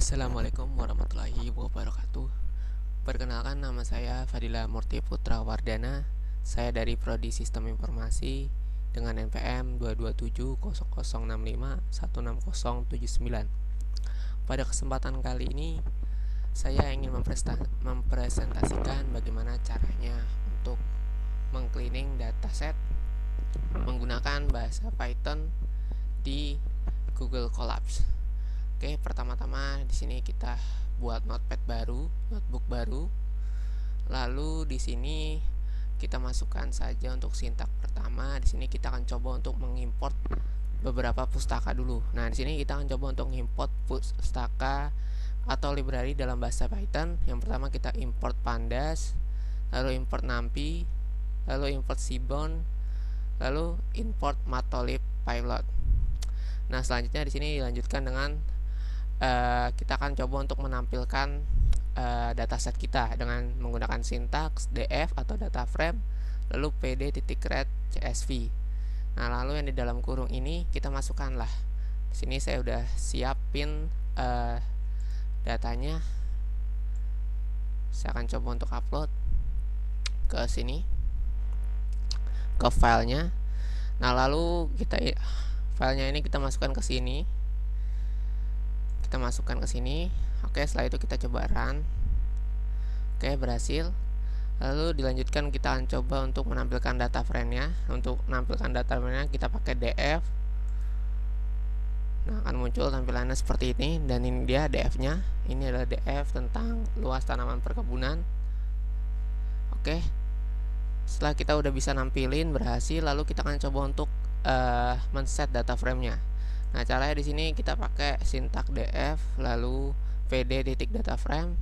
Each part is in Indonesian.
Assalamualaikum warahmatullahi wabarakatuh. Perkenalkan, nama saya Fadila Murti Putra Wardana. Saya dari Prodi Sistem Informasi dengan NPM 2270065160079. Pada kesempatan kali ini saya ingin mempresentasikan bagaimana caranya untuk mengcleaning dataset menggunakan bahasa Python di Google Colabs. Oke, pertama-tama di sini kita buat notebook baru. Lalu di sini kita masukkan saja untuk sintak pertama. Di sini kita akan coba untuk mengimport beberapa pustaka dulu. Nah, di sini kita akan coba untuk mengimport pustaka atau library dalam bahasa Python. Yang pertama kita import pandas, lalu import numpy, lalu import seaborn, lalu import matplotlib pilot. Nah, selanjutnya di sini dilanjutkan dengan kita akan coba untuk menampilkan dataset kita dengan menggunakan sintaks df atau data frame, lalu pd.read csv. Nah, lalu yang di dalam kurung ini kita masukkanlah. Di sini saya udah siapin datanya. Saya akan coba untuk upload ke sini, ke filenya. Nah, lalu filenya ini kita masukkan ke sini. Kita masukkan ke sini. Oke, setelah itu kita coba run. Oke, berhasil. Lalu dilanjutkan kita akan coba untuk menampilkan data frame-nya. Untuk menampilkan data frame-nya kita pakai df. Nah, akan muncul tampilannya seperti ini, dan ini dia df-nya. Ini adalah df tentang luas tanaman perkebunan. Oke. Setelah kita udah bisa nampilin berhasil, lalu kita akan coba untuk men-set data frame-nya. Nah, caranya di sini kita pakai sintak df lalu pd.dataframe,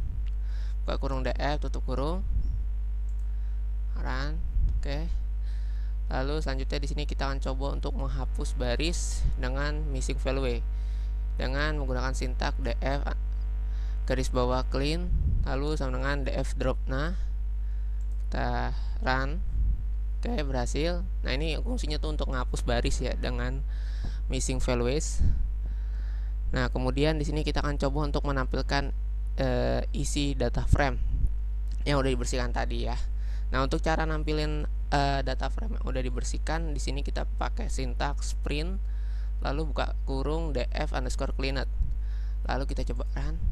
buka kurung df, tutup kurung, run. Oke. Lalu selanjutnya di sini kita akan coba untuk menghapus baris dengan missing value dengan menggunakan sintak df garis bawah clean lalu sama dengan df drop. Nah, kita run. Oke, berhasil. Nah, ini fungsinya tuh untuk menghapus baris ya dengan missing values. Nah, kemudian di sini kita akan coba untuk menampilkan isi data frame yang udah dibersihkan tadi ya. Nah, untuk cara nampilin data frame yang udah dibersihkan, di sini kita pakai sintaks print lalu buka kurung df_cleaned. Lalu kita coba run.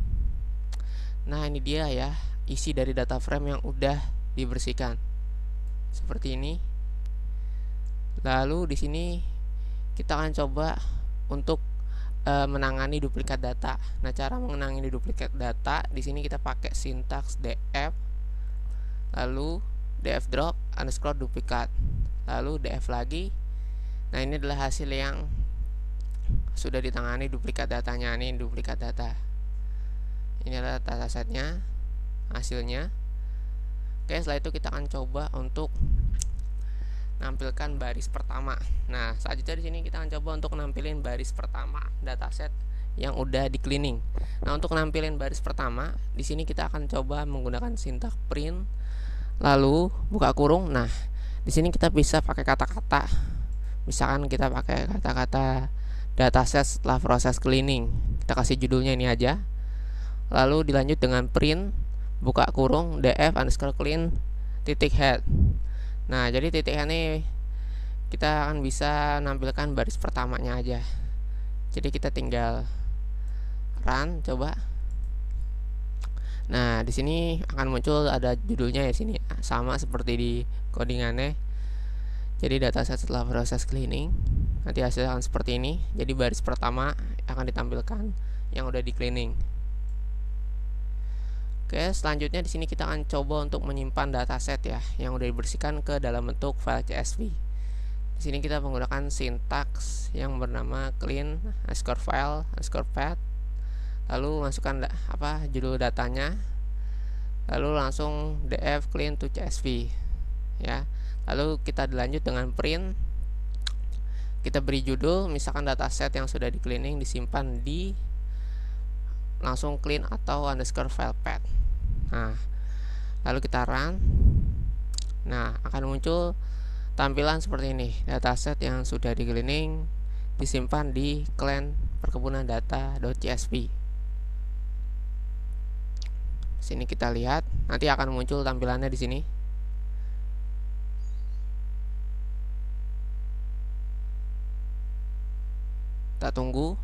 Nah, ini dia ya isi dari data frame yang udah dibersihkan. Seperti ini. Lalu di sini kita akan coba untuk menangani duplikat data. Nah, cara menangani duplikat data di sini kita pakai sintaks df lalu df drop underscore duplikat lalu df lagi. Nah, ini adalah hasil yang sudah ditangani duplikat datanya. Ini duplikat data. Ini adalah datasetnya, hasilnya. Oke, setelah itu kita akan coba untuk nampilkan baris pertama. Nah, selanjutnya di sini kita akan coba untuk nampilin baris pertama dataset yang udah di cleaning. Nah, untuk nampilin baris pertama, di sini kita akan coba menggunakan sintak print lalu buka kurung. Nah, di sini kita bisa pakai kata-kata. Misalkan kita pakai kata-kata dataset setelah proses cleaning. Kita kasih judulnya ini aja. Lalu dilanjut dengan print buka kurung df_clean titik head. Nah, jadi titik head ini kita akan bisa nampilkan baris pertamanya aja. Jadi kita tinggal run coba. Nah, di sini akan muncul ada judulnya ya sini, sama seperti di codingannya. Jadi dataset setelah proses cleaning. Nanti hasilnya akan seperti ini. Jadi baris pertama akan ditampilkan yang udah di cleaning. Oke, selanjutnya di sini kita akan coba untuk menyimpan dataset ya yang udah dibersihkan ke dalam bentuk file CSV. Di sini kita menggunakan sintaks yang bernama clean _file _path. Lalu masukkan judul datanya. Lalu langsung df clean to CSV ya. Lalu kita dilanjut dengan print. Kita beri judul, misalkan dataset yang sudah di cleaning disimpan di langsung clean atau _file path. Nah, lalu kita run. Nah, akan muncul tampilan seperti ini. Dataset yang sudah di cleaning disimpan di clean perkebunan data.csv. Sini kita lihat, nanti akan muncul tampilannya di sini. Kita tunggu.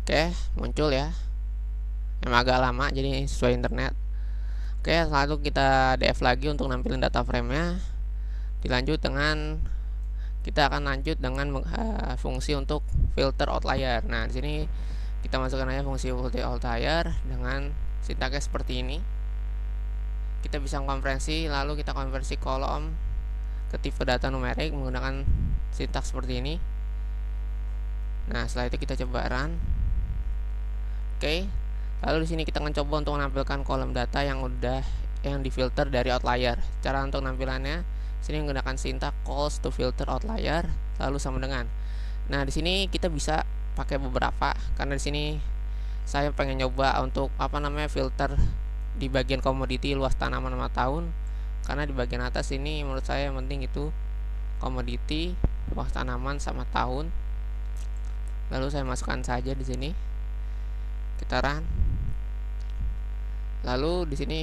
Oke, muncul ya. Emang agak lama jadi sesuai internet. Oke, lalu kita DF lagi untuk nampilin data frame-nya. Dilanjut dengan kita akan lanjut dengan fungsi untuk filter outlier. Nah, di sini kita masukkan aja fungsi filter outlier dengan sintaksnya seperti ini. Kita bisa konversi, lalu kita konversi kolom ke tipe data numerik menggunakan sintaks seperti ini. Nah, setelah itu kita coba run. Oke. Lalu di sini kita akan coba untuk menampilkan kolom data yang difilter dari outlier. Cara untuk nampilannya, sini menggunakan sintaks calls to filter outlier, lalu sama dengan. Nah, di sini kita bisa pakai beberapa, karena di sini saya pengen nyoba untuk filter di bagian komoditi luas tanaman 5 tahun, karena di bagian atas ini menurut saya yang penting itu komoditi luas tanaman sama tahun. Lalu saya masukkan saja di sini. Kita run. Lalu di sini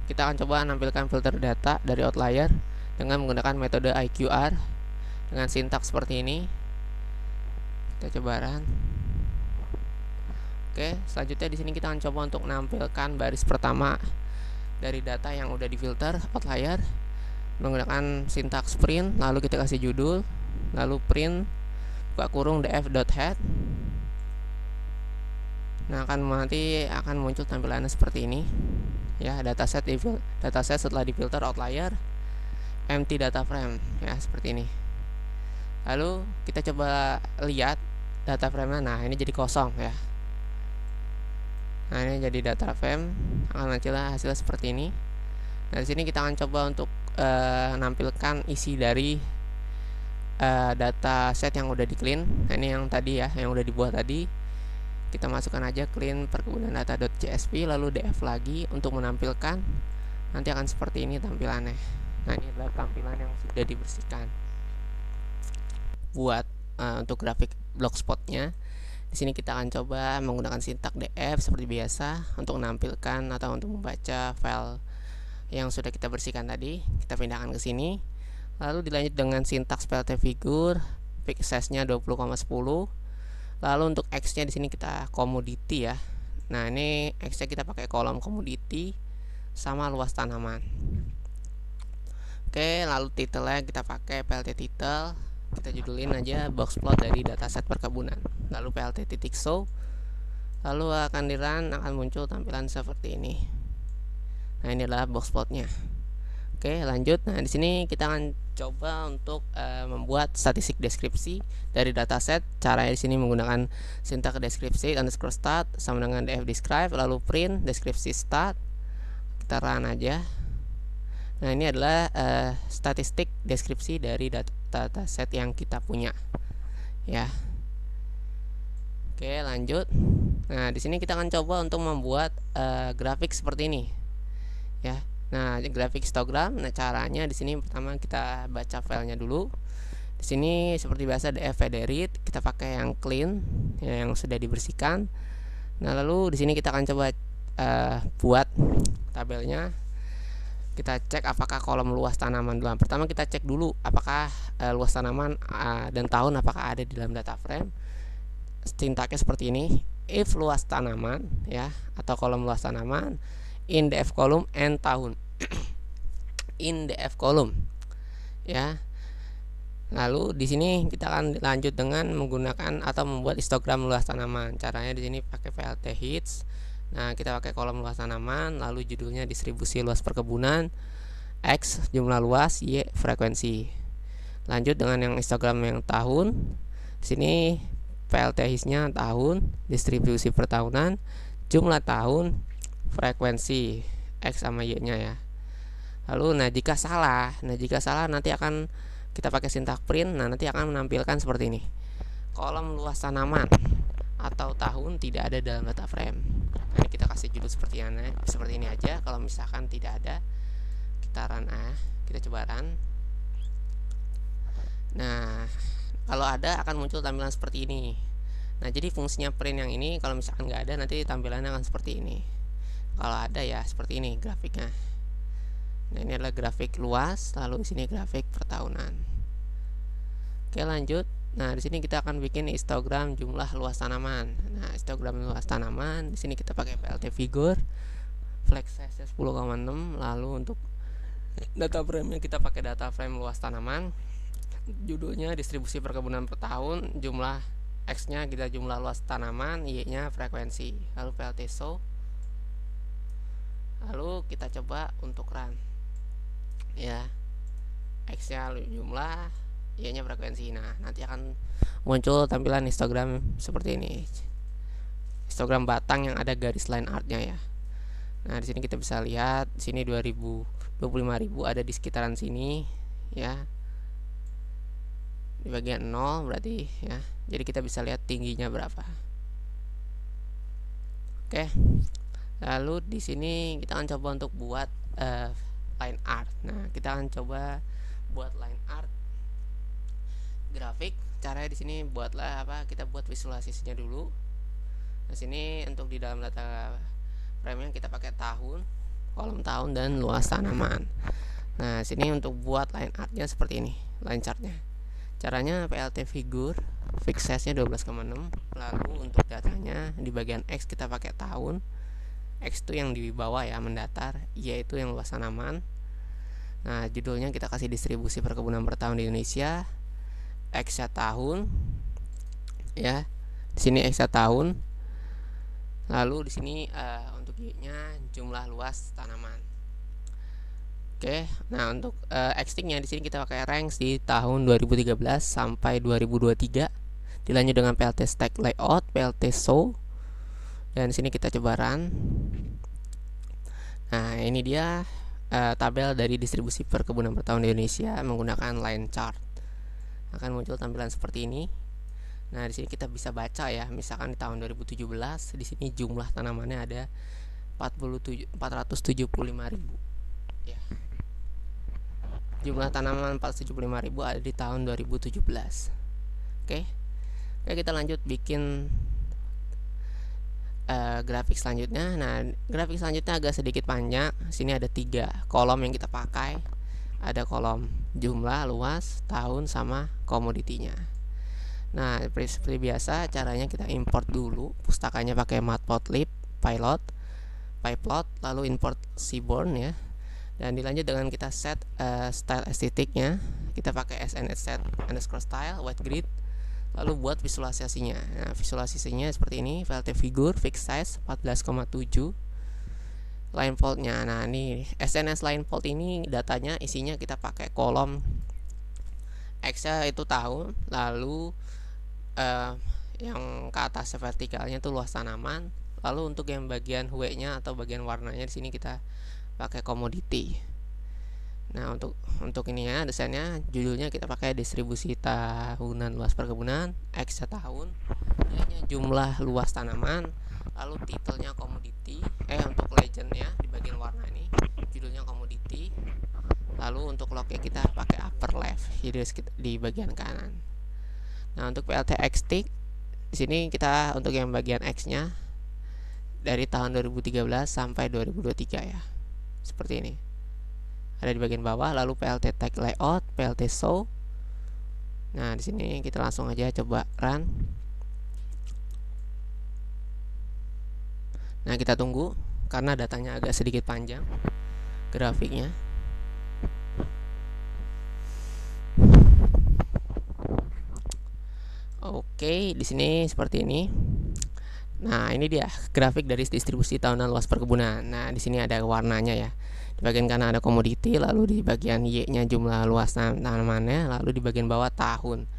kita akan coba menampilkan filter data dari outlier dengan menggunakan metode IQR dengan sintaks seperti ini. Kita coba run. Oke, selanjutnya di sini kita akan coba untuk menampilkan baris pertama dari data yang udah difilter outlier menggunakan sintaks print, lalu kita kasih judul, lalu print buka kurung df.head. Nah, nanti akan muncul tampilannya seperti ini ya, dataset setelah difilter outlier empty data frame ya, seperti ini. Lalu kita coba lihat data frame-nya. Nah, ini jadi kosong ya. Nah, ini jadi data frame, akan hasilnya seperti ini. Nah, di sini kita akan coba untuk menampilkan isi dari data set yang udah di clean. Nah, ini yang tadi ya, yang udah dibuat tadi. Kita masukkan aja clean perkebunan data.csv, lalu df lagi untuk menampilkan. Nanti akan seperti ini tampilannya. Nah, ini adalah tampilan yang sudah dibersihkan. Buat untuk grafik blogspotnya, di sini kita akan coba menggunakan sintaks df seperti biasa untuk menampilkan atau untuk membaca file yang sudah kita bersihkan tadi. Kita pindahkan ke sini. Lalu dilanjut dengan sintaks plt figure, pick size-nya 20,10. Lalu untuk X-nya di sini kita komoditi ya. Nah, ini X-nya kita pakai kolom komoditi sama luas tanaman. Oke, lalu title-nya kita pakai plt title. Kita judulin aja box plot dari dataset perkebunan. Lalu plt titik show. Lalu akan akan muncul tampilan seperti ini. Nah, ini adalah box plotnya. Oke, lanjut. Nah, di sini kita akan coba untuk membuat statistik deskripsi dari dataset. Caranya di sini menggunakan sintaks deskripsi underscore start sama dengan df describe, lalu print deskripsi start. Kita run aja. Nah, ini adalah statistik deskripsi dari dataset yang kita punya ya. Oke, lanjut. Nah, di sini kita akan coba untuk membuat grafik seperti ini ya. Nah, grafik histogram. Nah, caranya di sini pertama kita baca filenya dulu. Di sini seperti biasa df federate, kita pakai yang clean ya, yang sudah dibersihkan. Nah, lalu di sini kita akan coba buat tabelnya. Kita cek apakah kolom luas tanaman dulu. Pertama kita cek dulu apakah luas tanaman dan tahun apakah ada di dalam data frame. Sintaksnya seperti ini. If luas tanaman ya, atau kolom luas tanaman in df column and tahun in df column ya. Lalu di sini kita akan lanjut dengan menggunakan atau membuat histogram luas tanaman. Caranya di sini pakai plt hits. Nah, kita pakai kolom luas tanaman, lalu judulnya distribusi luas perkebunan, X jumlah luas, Y frekuensi. Lanjut dengan yang histogram yang tahun. Di sini plt hits-nya tahun, distribusi per tahunan, jumlah tahun, frekuensi X sama Y-nya ya. Lalu jika salah nanti akan kita pakai sintaks print. Nah, nanti akan menampilkan seperti ini. Kolom luas tanaman atau tahun tidak ada dalam data frame. Nah, kita kasih judul seperti ini aja. Kalau misalkan tidak ada, kita run kita coba run. Nah, kalau ada akan muncul tampilan seperti ini. Nah, jadi fungsinya print yang ini kalau misalkan nggak ada, nanti tampilannya akan seperti ini. Kalau ada ya seperti ini grafiknya. Nah, ini adalah grafik luas, lalu di sini grafik pertahunan. Oke, lanjut. Nah, di sini kita akan bikin histogram jumlah luas tanaman. Nah, histogram luas tanaman di sini kita pakai PLT figure, flex size 10,6. Lalu untuk data frame-nya kita pakai data frame luas tanaman. Judulnya distribusi perkebunan per tahun, jumlah X-nya kita jumlah luas tanaman, Y-nya frekuensi. Lalu PLT show. Lalu kita coba untuk run. Ya. X-nya jumlah, Y-nya frekuensi. Nah, nanti akan muncul tampilan histogram seperti ini. Histogram batang yang ada garis line art-nya ya. Nah, di sini kita bisa lihat di sini 25.000 ada di sekitaran sini ya. Di bagian 0 berarti ya. Jadi kita bisa lihat tingginya berapa. Oke. Lalu di sini kita akan coba untuk buat line art. Nah, kita akan coba buat line art grafik. Caranya di sini buatlah kita buat visualisasinya dulu. Nah, sini untuk di dalam data frame-nya kita pakai tahun, kolom tahun dan luas tanaman. Nah, sini untuk buat line art-nya seperti ini, line chart-nya. Caranya PLT figure, fix size-nya 12,6. Lalu untuk datanya di bagian X kita pakai tahun. X itu yang di bawah ya, mendatar, Y itu yang luas tanaman. Nah, judulnya kita kasih distribusi perkebunan per tahun di Indonesia. X-nya tahun. Ya. Di sini X-nya tahun. Lalu di sini untuk Y-nya jumlah luas tanaman. Oke, nah untuk X-nya di sini kita pakai range di tahun 2013 sampai 2023. Dilanjut dengan PLT stack layout, PLT show. Dan di sini kita coba run. Nah, ini dia tabel dari distribusi perkebunan per tahun di Indonesia menggunakan line chart. Akan muncul tampilan seperti ini. Nah, di sini kita bisa baca ya, misalkan di tahun 2017 di sini jumlah tanamannya ada 475.000. Ya. Jumlah tanaman 475.000 ada di tahun 2017. Oke. Oke, kita lanjut bikin grafik selanjutnya. Nah, grafik selanjutnya agak sedikit panjang. Sini ada 3 kolom yang kita pakai. Ada kolom jumlah, luas, tahun, sama komoditinya. Nah, seperti biasa caranya kita import dulu pustakanya pakai matplotlib, pyplot, lalu import seaborn ya. Dan dilanjut dengan kita set style estetiknya. Kita pakai sns_set_style white grid. Lalu buat visualisasinya. Nah, visualisasinya seperti ini, PLT figure, fix size 14,7. Line fold-nya. Nah, ini SNS line fold ini datanya isinya kita pakai kolom X-nya itu tahun, lalu yang ke atas vertikalnya itu luas tanaman. Lalu untuk yang bagian W-nya atau bagian warnanya di sini kita pakai komoditi. Nah, untuk ini ya desainnya, judulnya kita pakai distribusi tahunan luas perkebunan, X tahun, Y-nya jumlah luas tanaman, lalu titelnya komoditi. Untuk legendnya di bagian warna ini judulnya komoditi. Lalu untuk lognya kita pakai upper left, jadi di bagian kanan. Nah, untuk PLT X-Tick di sini kita untuk yang bagian X-nya dari tahun 2013 sampai 2023 ya. Seperti ini. Ada di bagian bawah, lalu PLT tag layout, PLT show. Nah, di sini kita langsung aja coba run. Nah, kita tunggu karena datanya agak sedikit panjang grafiknya. Oke, di sini seperti ini. Nah, ini dia grafik dari distribusi tahunan luas perkebunan. Nah, di sini ada warnanya ya. Di bagian kanan ada komoditi, lalu di bagian Y-nya jumlah luas tanamannya, lalu di bagian bawah tahun.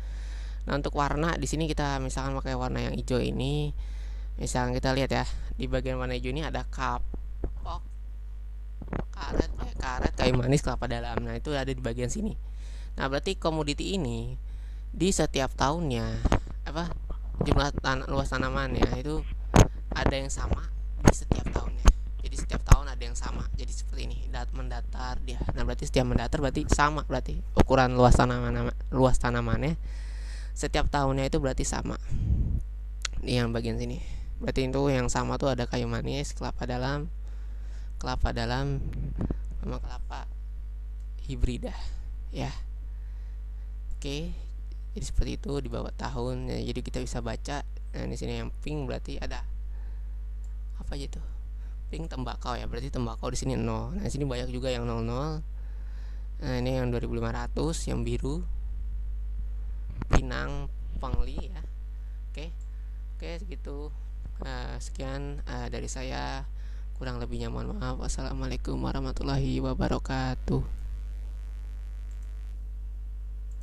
Nah, untuk warna di sini kita misalkan pakai warna yang hijau ini. Misalkan kita lihat ya, di bagian warna hijau ini ada kapok, karet, kayu manis, kelapa dalam. Nah, itu ada di bagian sini. Nah, berarti komoditi ini di setiap tahunnya jumlah luas tanamannya itu ada yang sama di setiap tahunnya. Jadi setiap tahun ada yang sama. Jadi seperti ini, mendatar dia. Nah, berarti setiap mendatar berarti sama, berarti ukuran luas tanamannya setiap tahunnya itu berarti sama. Ini yang bagian sini. Berarti itu yang sama tuh ada kayu manis, kelapa dalam sama kelapa hibrida ya. Oke. Jadi seperti itu di bawah tahun ya, jadi kita bisa baca. Nah, di sini yang pink berarti ada apa aja tuh? Pink tembakau ya, berarti tembakau di sini 0. Nah, di sini banyak juga yang 00. Nah, ini yang 2500, yang biru Pinang Pengli ya. Oke, segitu. Sekian dari saya. Kurang lebihnya mohon maaf. Wassalamualaikum warahmatullahi wabarakatuh.